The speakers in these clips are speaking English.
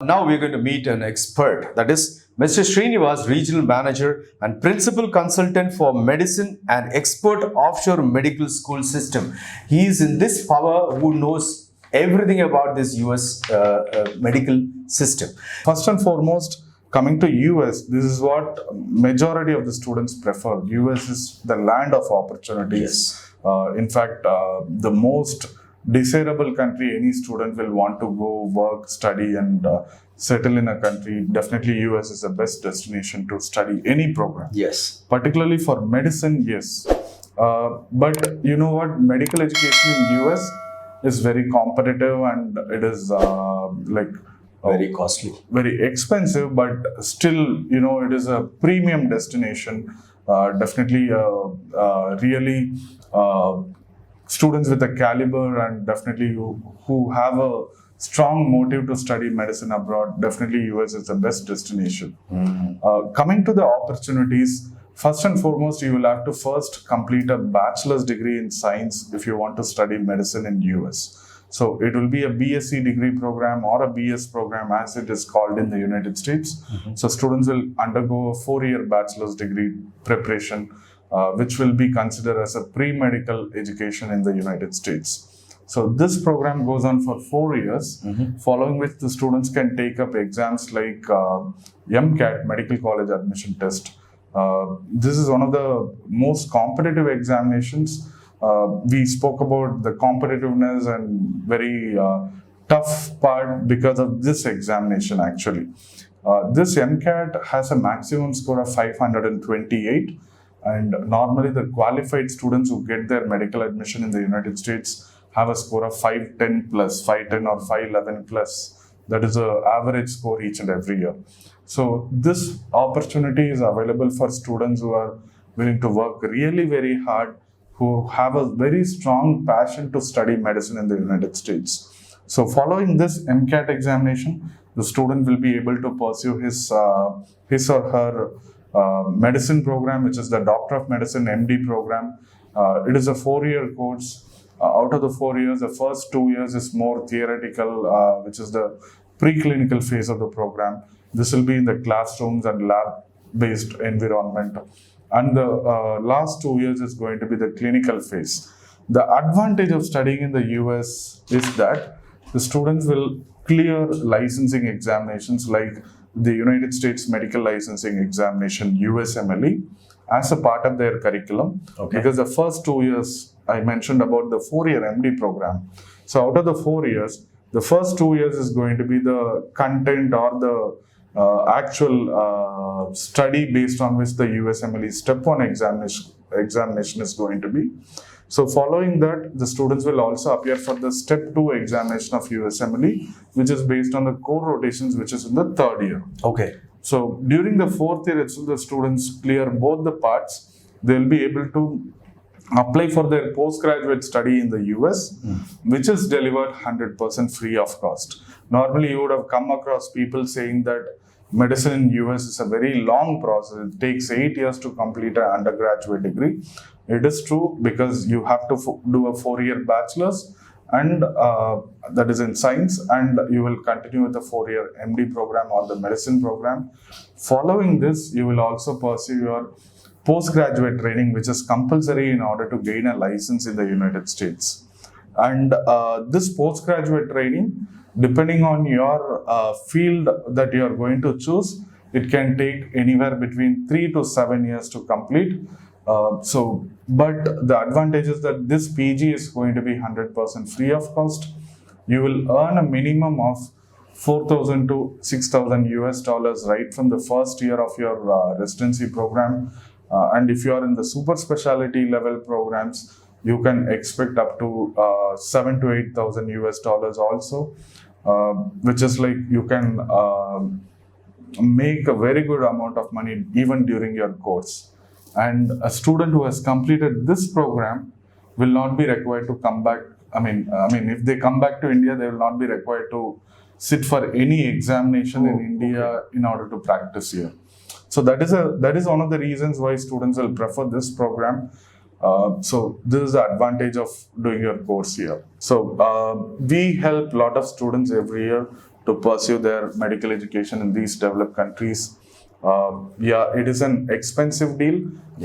Now we're going to meet an expert, that is Mr. Srinivas, Regional Manager and Principal Consultant for Medicine and Expert Offshore Medical School System. He is in this power who knows everything about this US medical system. First and foremost, coming to US, this is what majority of the students prefer. US is the land of opportunities. In fact, the most desirable country any student will want to go work, study and settle in a country. Definitely US is the best destination to study any program. Yes. Particularly for medicine, yes. But you know what, medical education in US is very competitive and it is Very costly. very expensive, but still, it is a premium destination. Definitely, really students with a caliber and definitely who have a strong motive to study medicine abroad. Definitely, US is the best destination. Coming to the opportunities, first and foremost, you will have to first complete a bachelor's degree in science if you want to study medicine in US. So it will be a BSc degree program or a BS program as it is called in the United States. So students will undergo a 4-year bachelor's degree preparation, which will be considered as a pre-medical education in the United States. So this program goes on for 4 years, following which the students can take up exams like MCAT, Medical College Admission Test. This is one of the most competitive examinations. We spoke about the competitiveness and very tough part because of this examination actually. This MCAT has a maximum score of 528 and normally the qualified students who get their medical admission in the United States have a score of 510 plus, 510 or 511 plus. That is the average score each and every year. So this opportunity is available for students who are willing to work really very hard, who have a very strong passion to study medicine in the United States. So following this MCAT examination, the student will be able to pursue his or her medicine program, which is the Doctor of Medicine MD program. It is a 4-year course. Out of the 4 years, the first 2 years is more theoretical, which is the preclinical phase of the program. This will be in the classrooms and lab-based environment. And the last 2 years is going to be the clinical phase. The advantage of studying in the US is that the students will clear licensing examinations like the United States Medical Licensing Examination, USMLE, as a part of their curriculum. Okay. Because the first 2 years, I mentioned about the 4-year MD program. So out of the 4 years, the first 2 years is going to be the content or the actual study based on which the USMLE Step 1 examination is going to be. So following that, the students will also appear for the Step 2 examination of USMLE, which is based on the core rotations, which is in the 3rd year. Okay. So during the 4th year itself, the students clear both the parts. They'll be able to apply for their postgraduate study in the US, which is delivered 100% free of cost. Normally, you would have come across people saying that medicine in US is a very long process. It takes 8 years to complete an undergraduate degree. It is true because you have to do a 4-year bachelor's and that is in science, and you will continue with the 4-year MD program or the medicine program. Following this, you will also pursue your postgraduate training, which is compulsory in order to gain a license in the United States. And this postgraduate training, depending on your field that you are going to choose, it can take anywhere between 3 to 7 years to complete. But the advantage is that this PG is going to be 100% free of cost. You will earn a minimum of $4,000 to $6,000 US right from the first year of your residency program. And if you are in the super specialty level programs, you can expect up to $7,000 to $8,000 US also, which is like you can make a very good amount of money even during your course. And a student who has completed this program will not be required to come back. If they come back to India, they will not be required to sit for any examination in India in order to practice here. So that is one of the reasons why students will prefer this program. So this is the advantage of doing your course here. So we help a lot of students every year to pursue their medical education in these developed countries. Yeah, it is an expensive deal,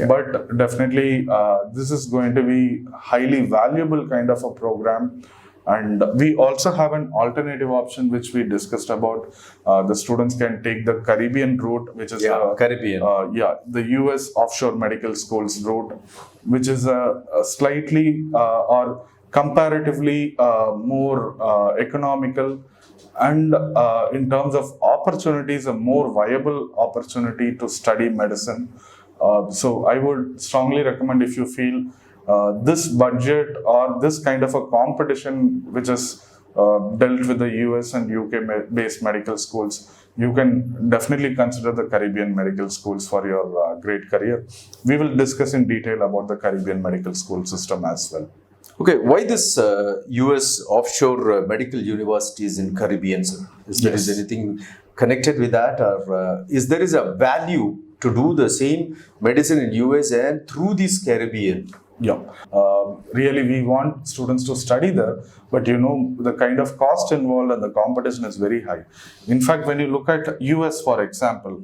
but definitely this is going to be highly valuable kind of a program. And we also have an alternative option which we discussed about. The students can take the Caribbean route, which is Caribbean. the US offshore medical schools route, which is a slightly or comparatively more economical, and in terms of opportunities, a more viable opportunity to study medicine. So I would strongly recommend, if you feel this budget or this kind of a competition which is dealt with the US and UK based medical schools, you can definitely consider the Caribbean medical schools for your great career. We will discuss in detail about the Caribbean medical school system as well. Okay, why this US offshore medical universities in Caribbean, sir? Is there is anything connected with that, or is there is a value to do the same medicine in US and through this Caribbean? Yeah, really we want students to study there, but the kind of cost involved and the competition is very high. In fact, when you look at US, for example,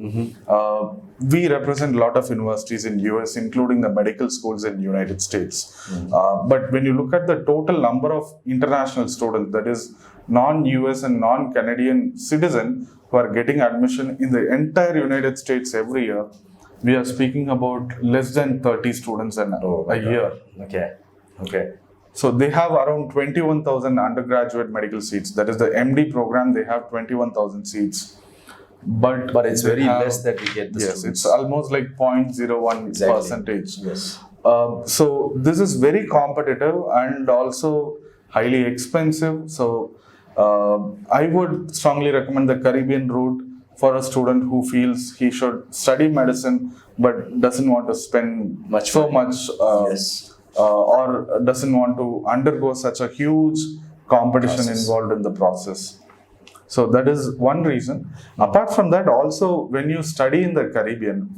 we represent a lot of universities in US, including the medical schools in United States. But when you look at the total number of international students, that is non-US and non-Canadian citizens who are getting admission in the entire United States every year, we are speaking about less than 30 students a year. Okay. So they have around 21,000 undergraduate medical seats. That is the MD program. They have 21,000 seats. But it's very less that we get the students. students. It's almost like 0.01 percentage. Yes. So this is very competitive and also highly expensive. So I would strongly recommend the Caribbean route for a student who feels he should study medicine but doesn't want to spend so much or doesn't want to undergo such a huge competition involved in the process. So that is one reason. Apart from that, also when you study in the Caribbean,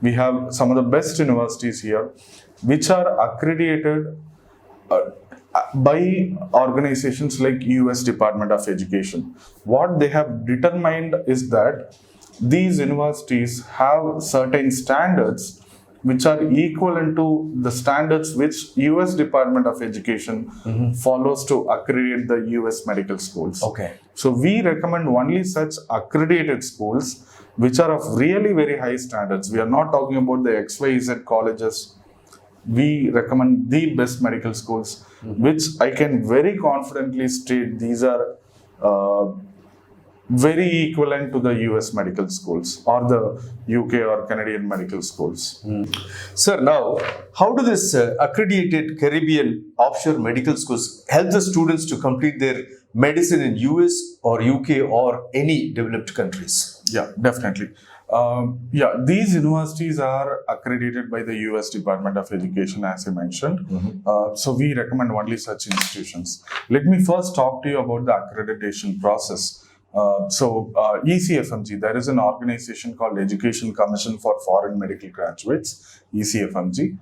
we have some of the best universities here which are accredited by organizations like US Department of Education. What they have determined is that these universities have certain standards which are equivalent to the standards which US Department of Education follows to accredit the US medical schools. Okay. So we recommend only such accredited schools which are of really very high standards. We are not talking about the XYZ colleges. We recommend the best medical schools, which I can very confidently state these are very equivalent to the US medical schools or the UK or Canadian medical schools. Sir, now, how do this accredited Caribbean offshore medical schools help the students to complete their medicine in US or UK or any developed countries? Yeah, definitely. These universities are accredited by the US Department of Education, as I mentioned. So we recommend only such institutions. Let me first talk to you about the accreditation process. ECFMG, there is an organization called Education Commission for Foreign Medical Graduates, ECFMG,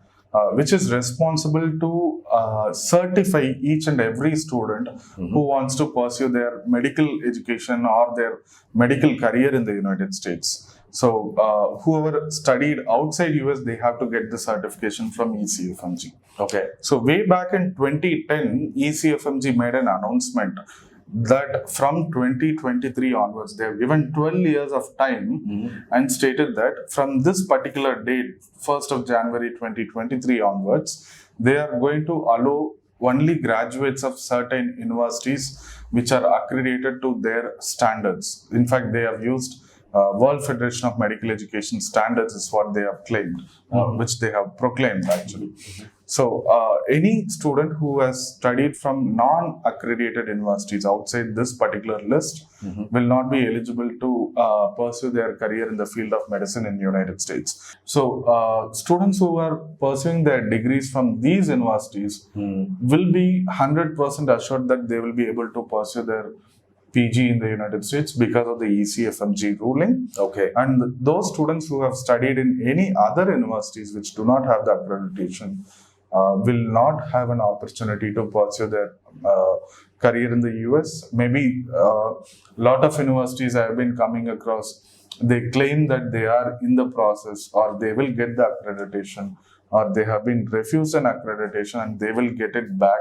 which is responsible to certify each and every student who wants to pursue their medical education or their medical career in the United States. So whoever studied outside US, they have to get the certification from ECFMG. Okay. So way back in 2010, ECFMG made an announcement that from 2023 onwards, they have given 12 years of time and stated that from this particular date, 1st of January 2023 onwards, they are going to allow only graduates of certain universities which are accredited to their standards. In fact, they have used World Federation of Medical Education standards is what they have claimed, which they have proclaimed actually. So any student who has studied from non-accredited universities outside this particular list will not be eligible to pursue their career in the field of medicine in the United States. So students who are pursuing their degrees from these universities will be 100% assured that they will be able to pursue their PG in the United States because of the ECFMG ruling. Okay. And those students who have studied in any other universities which do not have the accreditation will not have an opportunity to pursue their career in the US. Maybe a lot of universities I have been coming across, they claim that they are in the process or they will get the accreditation, or they have been refused an accreditation and they will get it back,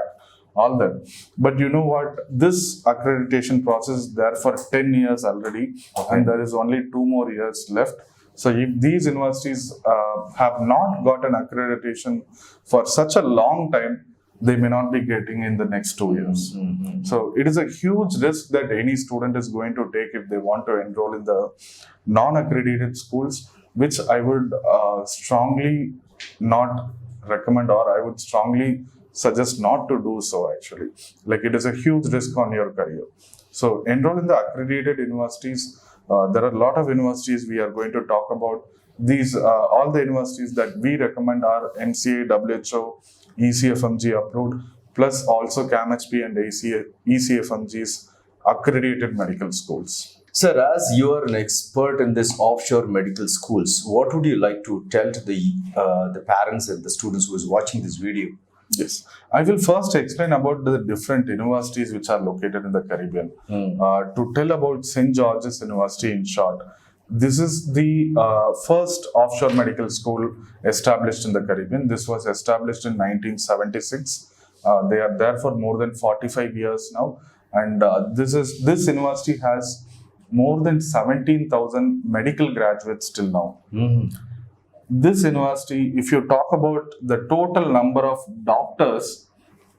all that. But you know what? This accreditation process is there for 10 years already, and there is only 2 more years left. So if these universities have not got an accreditation for such a long time, they may not be getting in the next 2 years. So it is a huge risk that any student is going to take if they want to enroll in the non-accredited schools, which I would strongly not recommend, or I would strongly suggest not to do so actually. Like, it is a huge risk on your career. So enroll in the accredited universities. There are a lot of universities we are going to talk about. These all the universities that we recommend are NCA, WHO, ECFMG approved, plus also CAMHP and ECFMG's accredited medical schools. Sir, as you are an expert in this offshore medical schools, what would you like to tell to the parents and the students who is watching this video? Yes, I will first explain about the different universities which are located in the Caribbean. To tell about St. George's University in short, this is the first offshore medical school established in the Caribbean. This was established in 1976. They are there for more than 45 years now, and this university has more than 17,000 medical graduates till now. This university, if you talk about the total number of doctors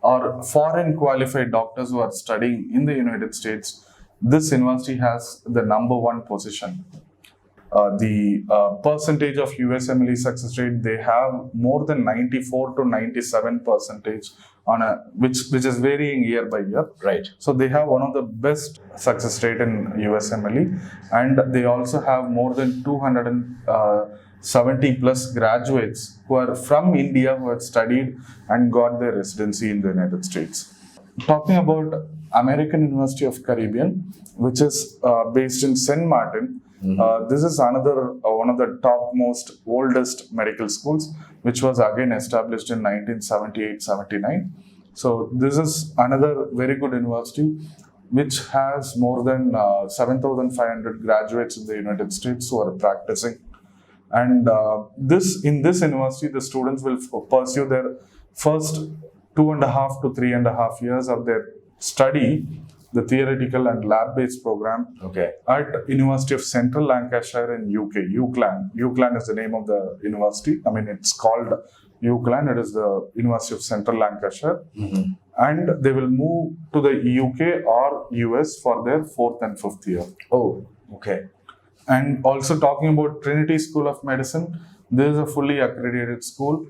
or foreign qualified doctors who are studying in the United States, this university has the #1 position. The percentage of USMLE success rate, they have more than 94 to 97% on a which is varying year by year. Right. So they have one of the best success rate in USMLE, and they also have more than 270 plus graduates who are from India who have studied and got their residency in the United States. Talking about American University of Caribbean, which is based in St. Martin. This is another one of the topmost oldest medical schools, which was again established in 1978-79. So this is another very good university which has more than 7,500 graduates in the United States who are practicing. And in this university, the students will pursue their first 2.5 to 3.5 years of their study, the theoretical and lab-based program, at University of Central Lancashire in UK, UCLan. UCLan is the name of the university. I mean, it's called UCLan. It is the University of Central Lancashire. And they will move to the UK or US for their 4th and 5th year. Oh, okay. And also talking about Trinity School of Medicine, this is a fully accredited school.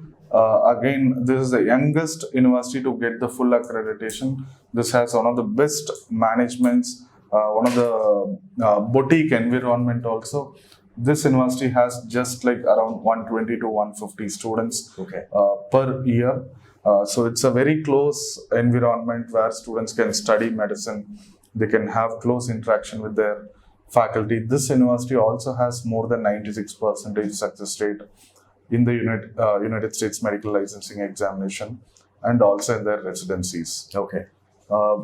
Again, this is the youngest university to get the full accreditation. This has one of the best managements, one of the boutique environment also. This university has just like around 120 to 150 students per year. So it's a very close environment where students can study medicine. They can have close interaction with their faculty. This university also has more than 96% success rate in the United States medical licensing examination and also in their residencies.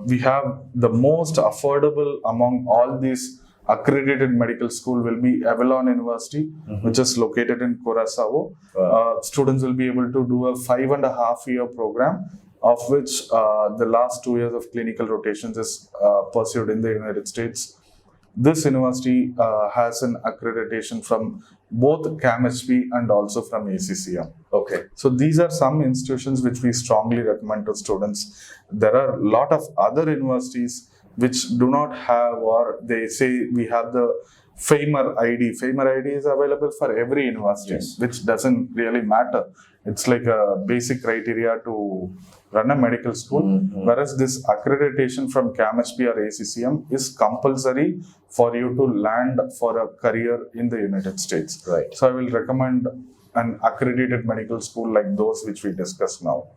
We have the most affordable among all these accredited medical school will be Avalon University, which is located in Curaçao. Students will be able to do a 5.5-year program, of which the last 2 years of clinical rotations is pursued in the United States. This university has an accreditation from both CAMHP and also from ACCM. So these are some institutions which we strongly recommend to students. There are a lot of other universities which do not have, or they say we have the FAMER ID. FAMER ID is available for every university, which doesn't really matter. It's like a basic criteria to run a medical school, whereas this accreditation from CAMHP or ACCM is compulsory for you to land for a career in the United States. So I will recommend an accredited medical school like those which we discussed now.